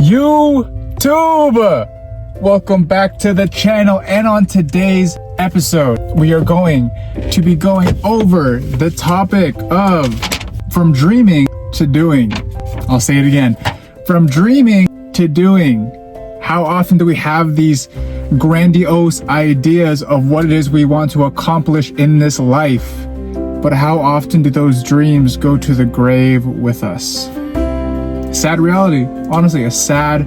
YouTube! Welcome back to the channel, and on today's episode, we are going to be going over the topic of from dreaming to doing. I'll say it again. From dreaming to doing. How often do we have these grandiose ideas of what it is we want to accomplish in this life? But how often do those dreams go to the grave with us? Sad reality. Honestly, a sad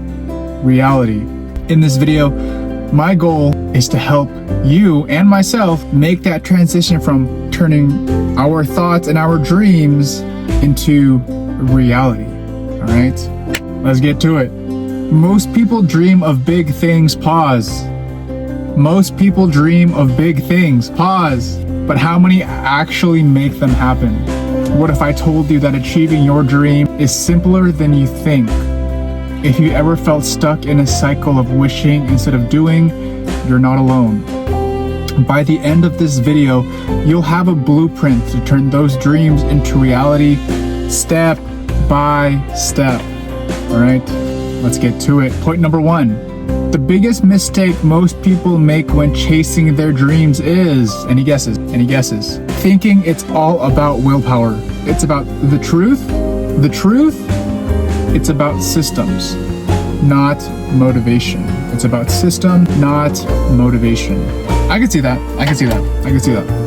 reality. In this video, my goal is to help you and myself make that transition from turning our thoughts and our dreams into reality. All right, let's get to it. Most people dream of big things. Pause. Most people dream of big things. Pause. But how many actually make them happen? What if I told you that achieving your dream is simpler than you think? If you ever felt stuck in a cycle of wishing instead of doing, you're not alone. By the end of this video, you'll have a blueprint to turn those dreams into reality, step by step. All right, let's get to it. Point number one. The biggest mistake most people make when chasing their dreams is, any guesses, thinking it's all about willpower. It's about the truth, it's about systems, not motivation. It's about system, not motivation. I can see that.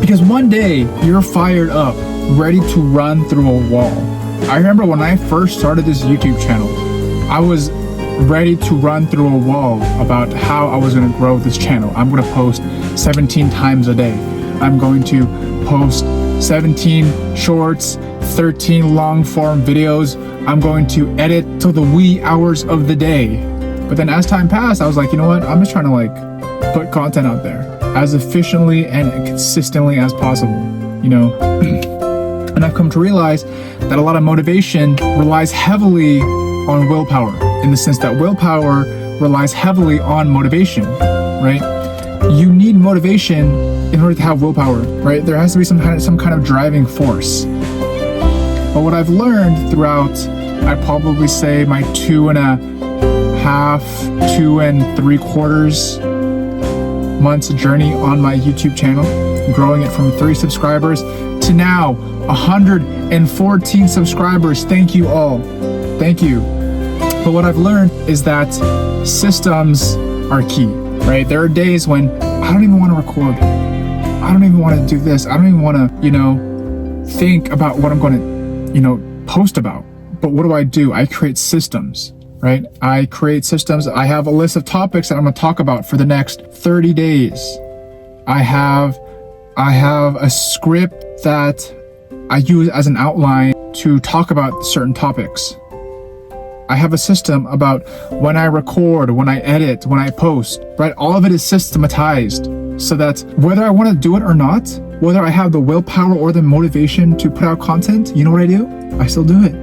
Because one day you're fired up, ready to run through a wall. I remember when I first started this YouTube channel, I was ready to run through a wall about how I was going to grow this channel. I'm going to post 17 times a day. I'm going to post 17 shorts, 13 long form videos. I'm going to edit till the wee hours of the day. But then as time passed, I was like, you know what? I'm just trying to put content out there as efficiently and consistently as possible, you know? And I've come to realize that a lot of motivation relies heavily on willpower, in the sense that willpower relies heavily on motivation, right? You need motivation in order to have willpower, right? There has to be some kind of driving force. But what I've learned throughout, I probably say my 2.5 months journey on my YouTube channel, growing it from 3 subscribers to now 114 subscribers. Thank you all. Thank you. But what I've learned is that systems are key, right? There are days when I don't even want to record. I don't even want to do this. I don't even want to, think about what I'm going to, post about. But what do? I create systems, right? I create systems. I have a list of topics that I'm going to talk about for the next 30 days. I have a script that I use as an outline to talk about certain topics. I have a system about when I record, when I edit, when I post, right? All of it is systematized so that whether I want to do it or not, whether I have the willpower or the motivation to put out content, you know what I do? I still do it.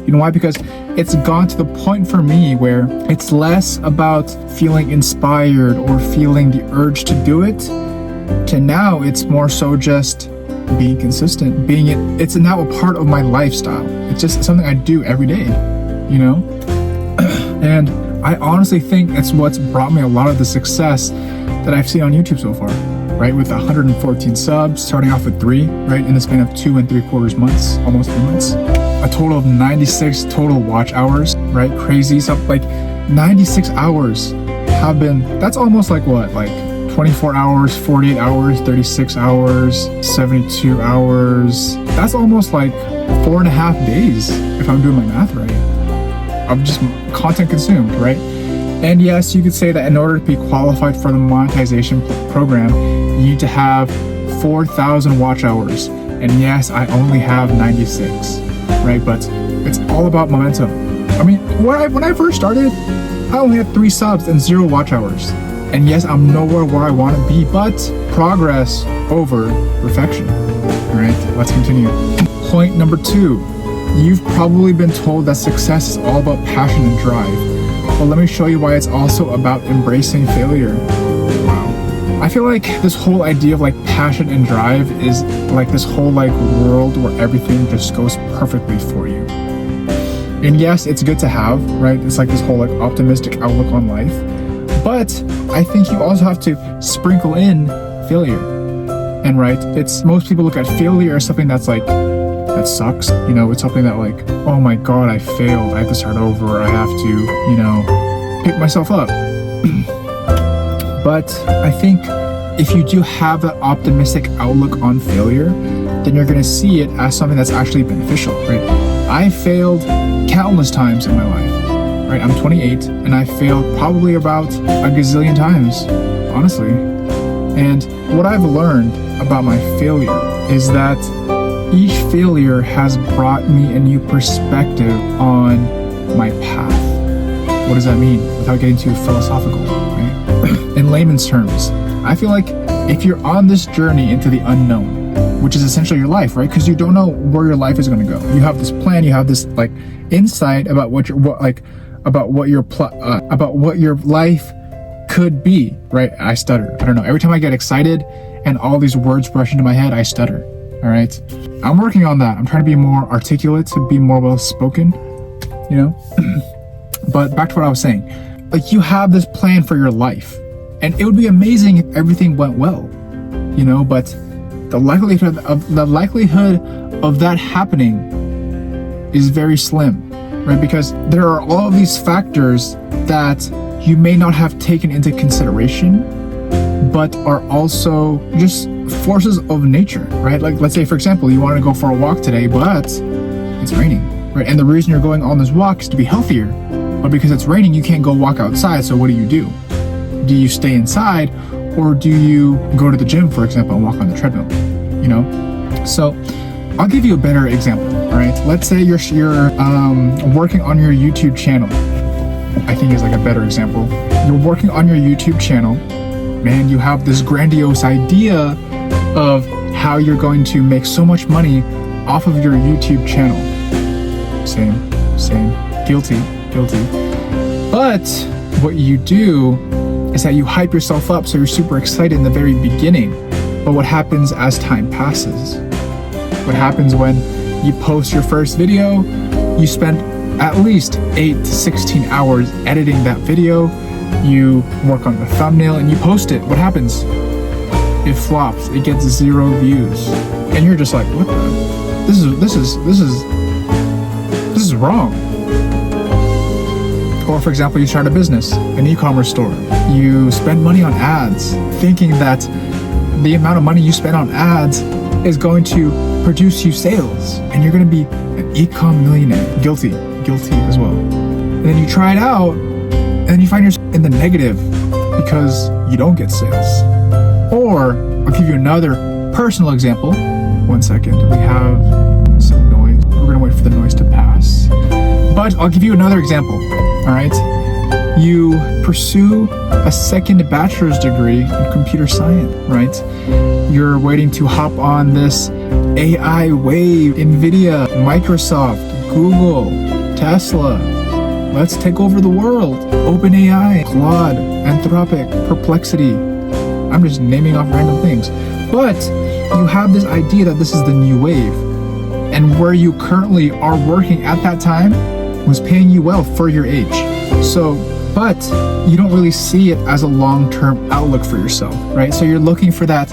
You know why? Because it's gone to the point for me where it's less about feeling inspired or feeling the urge to do it, to now it's more so just being consistent, it's now a part of my lifestyle. It's just something I do every day. And I honestly think it's what's brought me a lot of the success that I've seen on YouTube so far, right? With 114 subs, starting off with 3, right? In the span of 2 3/4 months, almost 3 months. A total of 96 total watch hours, right? Crazy stuff. 96 hours have been, that's almost 24 hours, 48 hours, 36 hours, 72 hours. That's almost 4.5 days if I'm doing my math right. Of just content consumed, right? And yes, you could say that in order to be qualified for the monetization program, you need to have 4,000 watch hours. And yes, I only have 96, right? But it's all about momentum. I mean, when I first started, I only had 3 subs and 0 watch hours. And yes, I'm nowhere where I want to be, but progress over perfection. All right, let's continue. Point number 2. You've probably been told that success is all about passion and drive. Well, let me show you why it's also about embracing failure. Wow. I feel like this whole idea of passion and drive is this whole world where everything just goes perfectly for you. And yes, it's good to have, right? It's like this whole like optimistic outlook on life. But I think you also have to sprinkle in failure. And right, it's most people look at failure as something that's like, that sucks. You know, it's something that like, oh my God, I failed. I have to start over. I have to, you know, pick myself up. But I think if you do have that optimistic outlook on failure, then you're going to see it as something that's actually beneficial, right? I failed countless times in my life, right? I'm 28 and I failed probably about a gazillion times, honestly. And what I've learned about my failure is that each failure has brought me a new perspective on my path. What does that mean? Without getting too philosophical, right? In layman's terms, I feel like if you're on this journey into the unknown, which is essentially your life, right? Because you don't know where your life is going to go. You have this plan, you have this like insight about what your life could be, right? I stutter. I don't know. Every time I get excited and all these words rush into my head, I stutter. All right. I'm working on that. I'm trying to be more articulate, to be more well spoken, you know? But back to what I was saying, like you have this plan for your life and it would be amazing if everything went well, you know, but the likelihood of that happening is very slim, right? Because there are all of these factors that you may not have taken into consideration, but are also just forces of nature, right? Like, let's say, for example, you want to go for a walk today, but it's raining, right? And the reason you're going on this walk is to be healthier, but because it's raining, you can't go walk outside. So what do? Do you stay inside, or do you go to the gym, for example, and walk on the treadmill, you know? So I'll give you a better example, all right? Let's say you're working on your YouTube channel. I think is like a better example. You're working on your YouTube channel, man, you have this grandiose idea of how you're going to make so much money off of your YouTube channel. Same, guilty. But what you do is that you hype yourself up so you're super excited in the very beginning. But what happens as time passes? What happens when you post your first video? You spend at least 8 to 16 hours editing that video. You work on the thumbnail and you post it. What happens? It flops. It gets 0 views. And you're just like, what the? This is wrong. Or for example, you start a business, an e-commerce store. You spend money on ads, thinking that the amount of money you spend on ads is going to produce you sales, and you're going to be an e-com millionaire. Guilty as well. And then you try it out, and then you find yourself in the negative because you don't get sales. Or I'll give you another personal example. 1 second, we have some noise. We're going to wait for the noise to pass. But I'll give you another example. All right, you pursue a second bachelor's degree in computer science, right? You're waiting to hop on this AI wave, NVIDIA, Microsoft, Google, Tesla. Let's take over the world. OpenAI, Claude, Anthropic, Perplexity. I'm just naming off random things. But you have this idea that this is the new wave. And where you currently are working at that time was paying you well for your age. So, but you don't really see it as a long-term outlook for yourself, right? So you're looking for that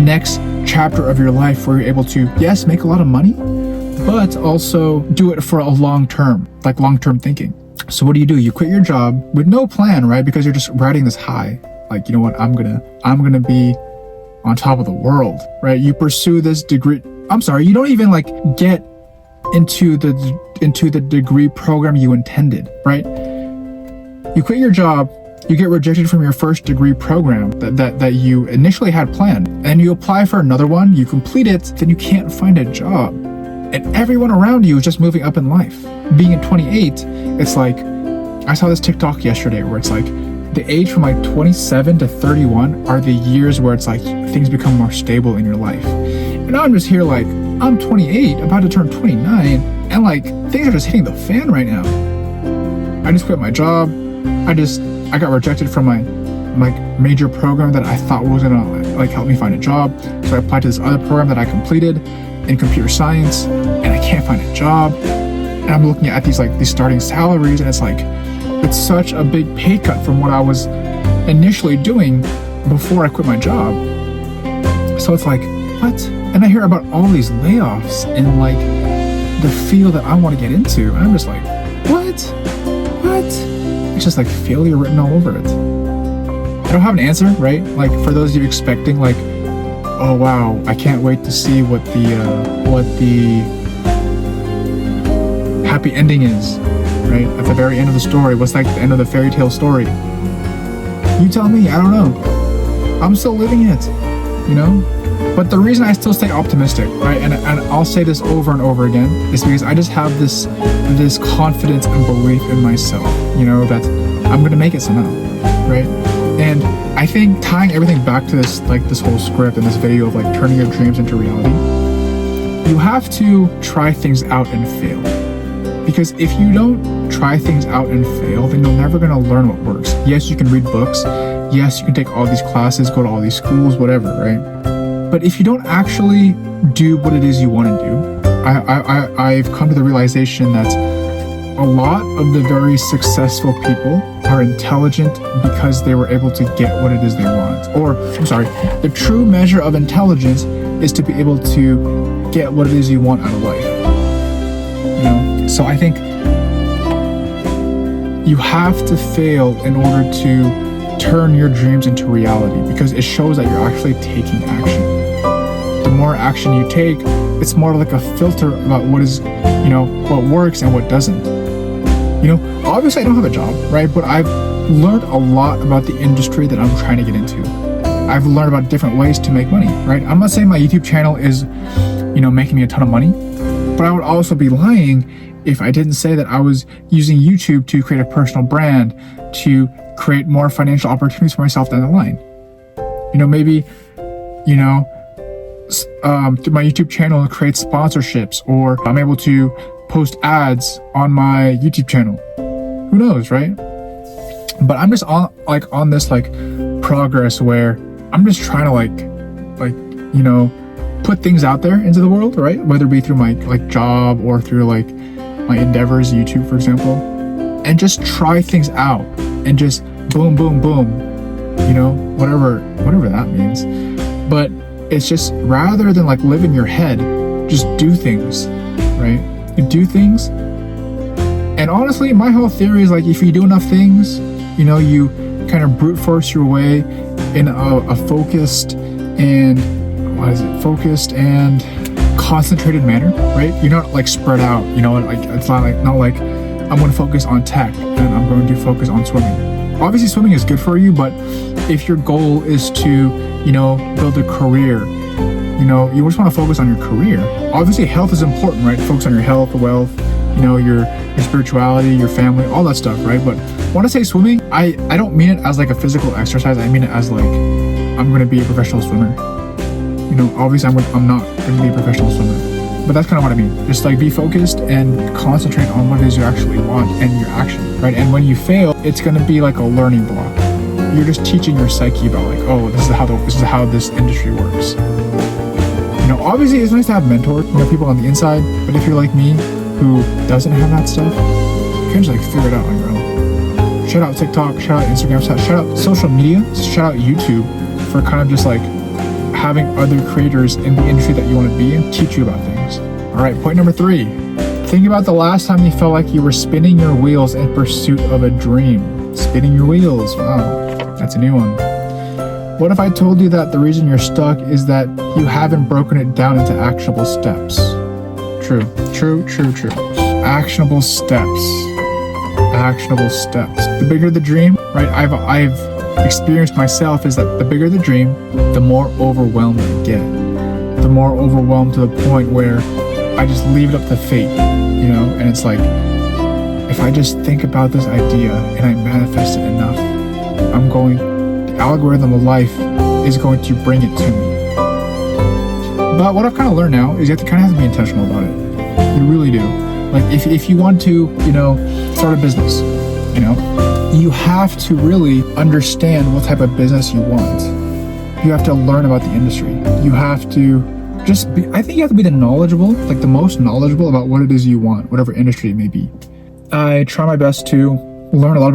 next chapter of your life where you're able to, yes, make a lot of money, but also do it for a long-term, like long-term thinking. So what do? You quit your job with no plan, right? Because you're just riding this high. Like, you know what? I'm gonna be on top of the world, right? You pursue this degree. You don't even like get into the degree program you intended, right? You quit your job, you get rejected from your first degree program that you initially had planned, and you apply for another one, you complete it, then you can't find a job. And everyone around you is just moving up in life. Being at 28, it's like, I saw this TikTok yesterday where it's like, the age from like 27 to 31 are the years where it's like things become more stable in your life. And I'm just here like, I'm 28, about to turn 29, and like things are just hitting the fan right now. I just quit my job. I got rejected from my major program that I thought was gonna like help me find a job. So I applied to this other program that I completed in computer science, and I can't find a job. And And I'm looking at these starting salaries, and it's such a big pay cut from what I was initially doing before I quit my job. So it's like, what? And I hear about all these layoffs in like the field that I want to get into, and I'm just like, what? It's just like failure written all over it. I don't have an answer, right? Like for those of you expecting like, oh wow, I can't wait to see what the happy ending is, right? At the very end of the story, what's like the end of the fairy tale story? You tell me, I don't know. I'm still living it, you know? But the reason I still stay optimistic, right? And I'll say this over and over again, is because I just have this confidence and belief in myself, you know, that I'm gonna make it somehow, right? And I think tying everything back to this whole script and this video of like turning your dreams into reality, you have to try things out and fail. Because if you don't try things out and fail, then you're never gonna learn what works. Yes, you can read books. Yes, you can take all these classes, go to all these schools, whatever, right? But if you don't actually do what it is you want to do, I've come to the realization that a lot of the very successful people are intelligent because they were able to get what it is they want. Or, I'm sorry, the true measure of intelligence is to be able to get what it is you want out of life. You know? So I think you have to fail in order to turn your dreams into reality, because it shows that you're actually taking action. The more action you take, it's more like a filter about what is, you know, what works and what doesn't. You know, obviously I don't have a job, right? But I've learned a lot about the industry that I'm trying to get into. I've learned about different ways to make money, right? I'm not saying my YouTube channel is, you know, making me a ton of money, but I would also be lying if I didn't say that I was using YouTube to create a personal brand, to create more financial opportunities for myself down the line. You know, maybe, you know, through my YouTube channel create sponsorships, or I'm able to post ads on my YouTube channel. Who knows, right? But I'm just on this progress where I'm just trying to you know, put things out there into the world, right? Whether it be through my job or through my endeavors, YouTube, for example, and just try things out and just boom, boom, boom, you know, whatever that means. But it's just, rather than live in your head, just do things, right? You do things. And honestly, my whole theory is if you do enough things, you know, you kind of brute force your way in a focused and concentrated manner, right? You're not spread out, you know, it's not like I'm going to focus on tech and I'm going to focus on swimming. Obviously swimming is good for you, but if your goal is to, you know, build a career, you know, you just want to focus on your career. Obviously health is important, right? Focus on your health, wealth, you know, your spirituality, your family, all that stuff, right? But when I say swimming, I don't mean it as a physical exercise. I mean it as I'm going to be a professional swimmer. You know, obviously I'm not going to be a professional swimmer, but that's kind of what I mean. Just be focused and concentrate on what it is you actually want and your action, right? And when you fail, it's going to be a learning block. You're just teaching your psyche about oh, this is how this industry works. You know, obviously it's nice to have mentors, you know, people on the inside, but if you're like me, who doesn't have that stuff, you can just figure it out on your own. Shout out TikTok, shout out Instagram, shout out social media, shout out YouTube for kind of just having other creators in the industry that you want to be in teach you about things. All right, point number 3. Think about the last time you felt like you were spinning your wheels in pursuit of a dream. Spinning your wheels, wow, that's a new one. What if I told you that the reason you're stuck is that you haven't broken it down into actionable steps? True. Actionable steps. The bigger the dream, right? I've experienced myself is that the bigger the dream, the more overwhelmed I get. The more overwhelmed to the point where I just leave it up to fate, you know? And it's if I just think about this idea and I manifest it enough, the algorithm of life is going to bring it to me. But what I've kind of learned now is you have to be intentional about it. You really do. If you want to, you know, start a business, you know, you have to really understand what type of business you want. You have to learn about the industry. You have to I think you have to be the most knowledgeable about what it is you want, whatever industry it may be. I try my best to learn a lot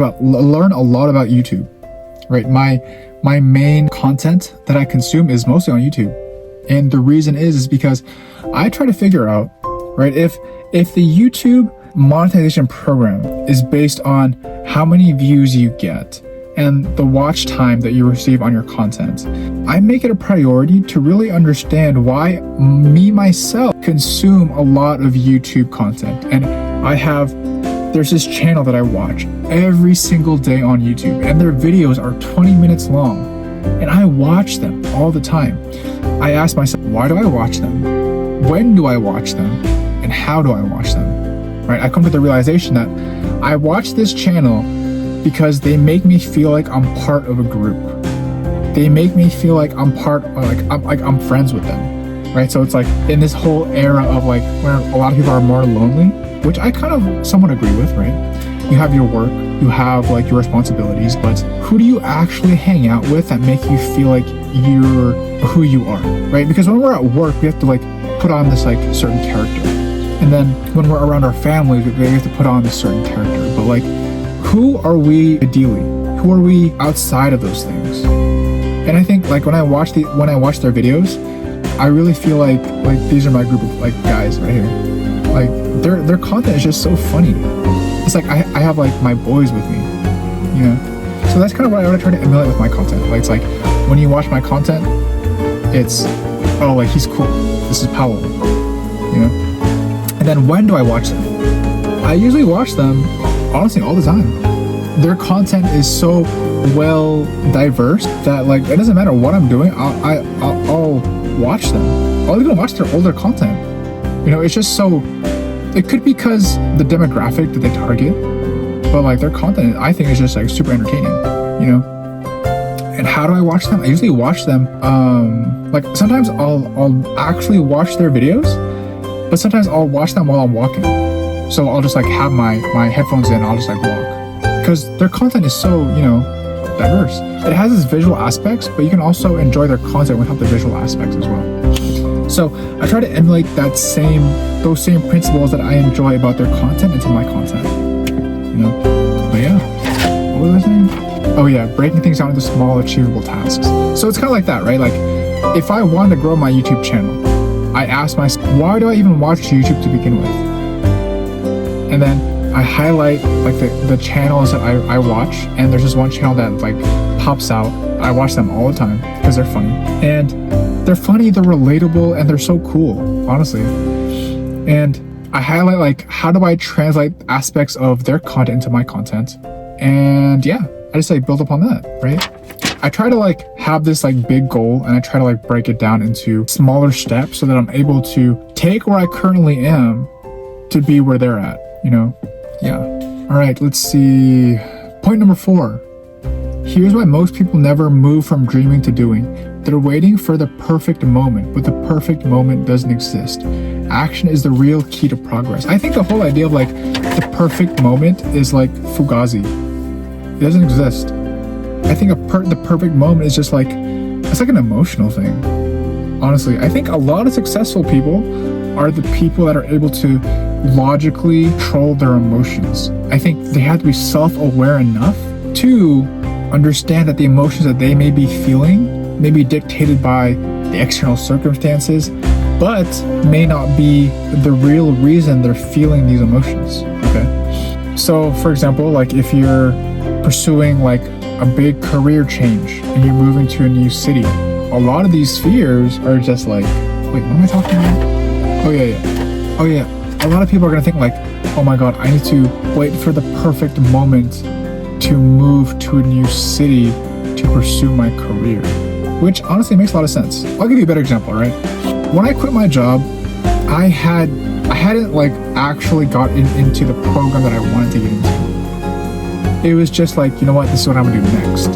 about YouTube, right? My main content that I consume is mostly on YouTube. And the reason is because I try to figure out, right, if the YouTube monetization program is based on how many views you get and the watch time that you receive on your content, I make it a priority to really understand why myself consume a lot of YouTube content. And there's this channel that I watch every single day on YouTube, and their videos are 20 minutes long, and I watch them all the time. I ask myself, why do I watch them? When do I watch them? And how do I watch them? Right? I come to the realization that I watch this channel because they make me feel like I'm part of a group. They make me feel like I'm I'm friends with them, right? So it's like in this whole era of like where a lot of people are more lonely, which I kind of somewhat agree with, right? You have your work, you have like your responsibilities, but who do you actually hang out with that make you feel like you're who you are, right? Because when we're at work, we have to like put on this like certain character. And then when we're around our families, we have to put on this certain character. But like, who are we ideally? Who are we outside of those things? And I think like when I watch their videos, I really feel like these are my group of like guys right here. Like their content is just so funny. It's like I have like my boys with me, you know? So that's kind of what I want to try to emulate with my content. Like it's like when you watch my content, it's, oh, like he's cool. This is Powell, you know? And then when do I watch them? I usually watch them, honestly, all the time. Their content is so well diverse that like it doesn't matter what I'm doing, I'll watch them. I'll even watch their older content. You know, it's just so, it could be because the demographic that they target, but like their content I think is just like super entertaining, you know? And how do I watch them? I usually watch them, like sometimes I'll actually watch their videos, but sometimes I'll watch them while I'm walking. So I'll just like have my headphones in, I'll just like walk. Because their content is so, you know, diverse. It has its visual aspects, but you can also enjoy their content without the visual aspects as well. So I try to emulate those same principles that I enjoy about their content into my content, you know? But yeah, what was I saying? Oh yeah, breaking things down into small achievable tasks. So it's kind of like that, right? Like if I want to grow my YouTube channel, I ask myself, why do I even watch YouTube to begin with? And then I highlight like the channels that I watch, and there's this one channel that like pops out. I watch them all the time because they're funny. And they're funny, they're relatable, and they're so cool, honestly. And I highlight like, how do I translate aspects of their content into my content? And yeah, I just like build upon that, right? I try to like have this like big goal, and I try to like break it down into smaller steps so that I'm able to take where I currently am to be where they're at, you know? Yeah. All right, let's see. Point number 4. Here's why most people never move from dreaming to doing. They're waiting for the perfect moment, but the perfect moment doesn't exist. Action is the real key to progress. I think the whole idea of like the perfect moment is like fugazi. It doesn't exist. I think the perfect moment is just like, it's like an emotional thing. Honestly, I think a lot of successful people are the people that are able to logically control their emotions. I think they have to be self-aware enough to understand that the emotions that they may be feeling may be dictated by the external circumstances, but may not be the real reason they're feeling these emotions, okay? So, for example, like if you're pursuing like a big career change and you're moving to a new city, a lot of these fears are just like, wait, what am I talking about? Oh yeah. A lot of people are gonna think like, oh my god, I need to wait for the perfect moment to move to a new city to pursue my career, which honestly makes a lot of sense. I'll give you a better example, right? When I quit my job, I hadn't like actually got into the program that I wanted to get into. It was just like, you know what, this is what I'm gonna do next.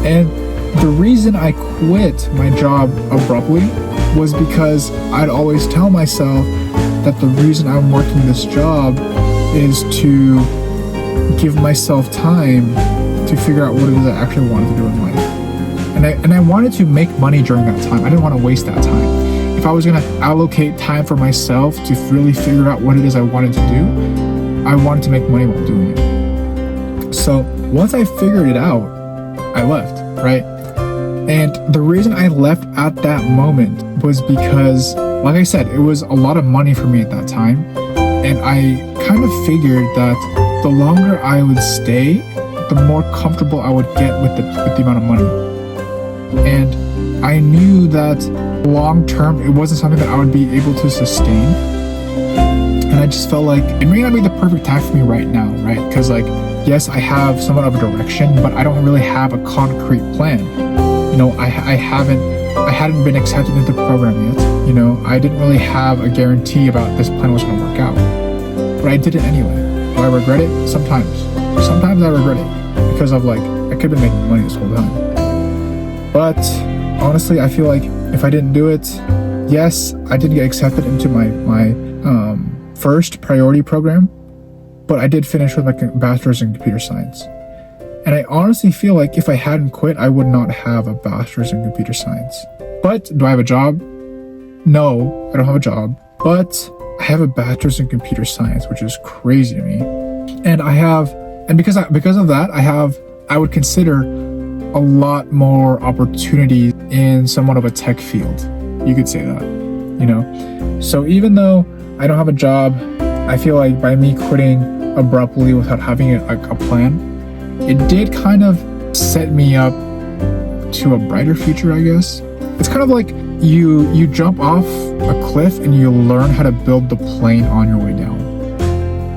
And the reason I quit my job abruptly was because I'd always tell myself that the reason I'm working this job is to give myself time to figure out what it is I actually wanted to do in life. And I wanted to make money during that time. I didn't want to waste that time. if I was gonna allocate time for myself to really figure out what it is I wanted to do, I wanted to make money while doing it. So once I figured it out, I left, right? And the reason I left at that moment was because, like I said, it was a lot of money for me at that time. And I kind of figured that the longer I would stay, the more comfortable I would get with the amount of money. And I knew that long term, it wasn't something that I would be able to sustain. And I just felt like it may not be the perfect time for me right now, right? Because like, yes, I have somewhat of a direction, but I don't really have a concrete plan. You know, I hadn't been accepted into the program yet. You know, I didn't really have a guarantee about this plan was going to work out. But I did it anyway. Do I regret it? Sometimes. Sometimes I regret it because of like, I could have been making money this whole time. But honestly, I feel like if I didn't do it, yes, I did get accepted into my first priority program, but I did finish with my bachelor's in computer science. And I honestly feel like if I hadn't quit, I would not have a bachelor's in computer science. But do I have a job? No, I don't have a job, but I have a bachelor's in computer science, which is crazy to me. And because of that, I would consider a lot more opportunities in somewhat of a tech field. You could say that, you know? So even though I don't have a job, I feel like by me quitting abruptly without having a plan, it did kind of set me up to a brighter future, I guess. It's kind of like you jump off a cliff and you learn how to build the plane on your way down,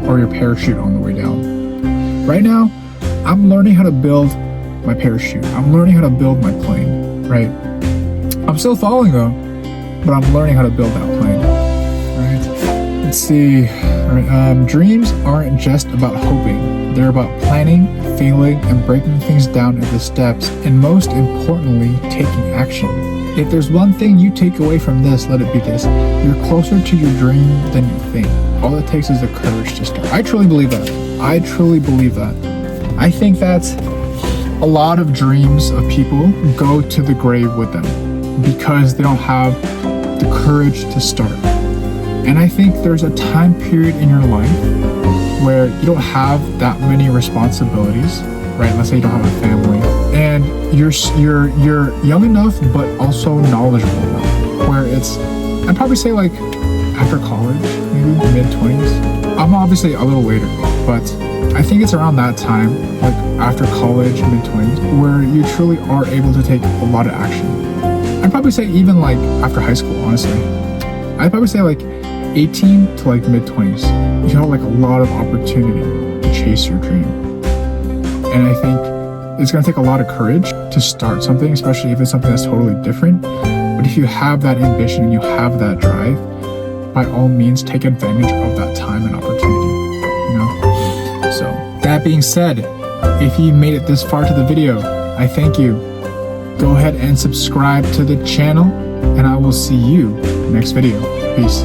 or your parachute on the way down. Right now, I'm learning how to build my parachute. I'm learning how to build my plane, right? I'm still falling though, but I'm learning how to build that plane, right? Let's see. All right, dreams aren't just about hoping. They're about planning, failing, and breaking things down into steps, and most importantly, taking action. If there's one thing you take away from this, let it be this: you're closer to your dream than you think. All it takes is the courage to start. I truly believe that. I truly believe that. I think that a lot of dreams of people go to the grave with them because they don't have the courage to start. And I think there's a time period in your life where you don't have that many responsibilities, right? Let's say you don't have a family, and you're young enough but also knowledgeable enough where it's, I'd probably say like after college, maybe mid-20s. I'm obviously a little later, but I think it's around that time, like after college, mid-20s, where you truly are able to take a lot of action. I'd probably say even like after high school, honestly. I'd probably say like 18 to like mid-20s, you have like a lot of opportunity to chase your dream. And I think it's gonna take a lot of courage to start something, especially if it's something that's totally different. But if you have that ambition and you have that drive, by all means, take advantage of that time and opportunity, you know? So that being said, if you made it this far to the video, I thank you. Go ahead and subscribe to the channel, and I will see you next video. Peace.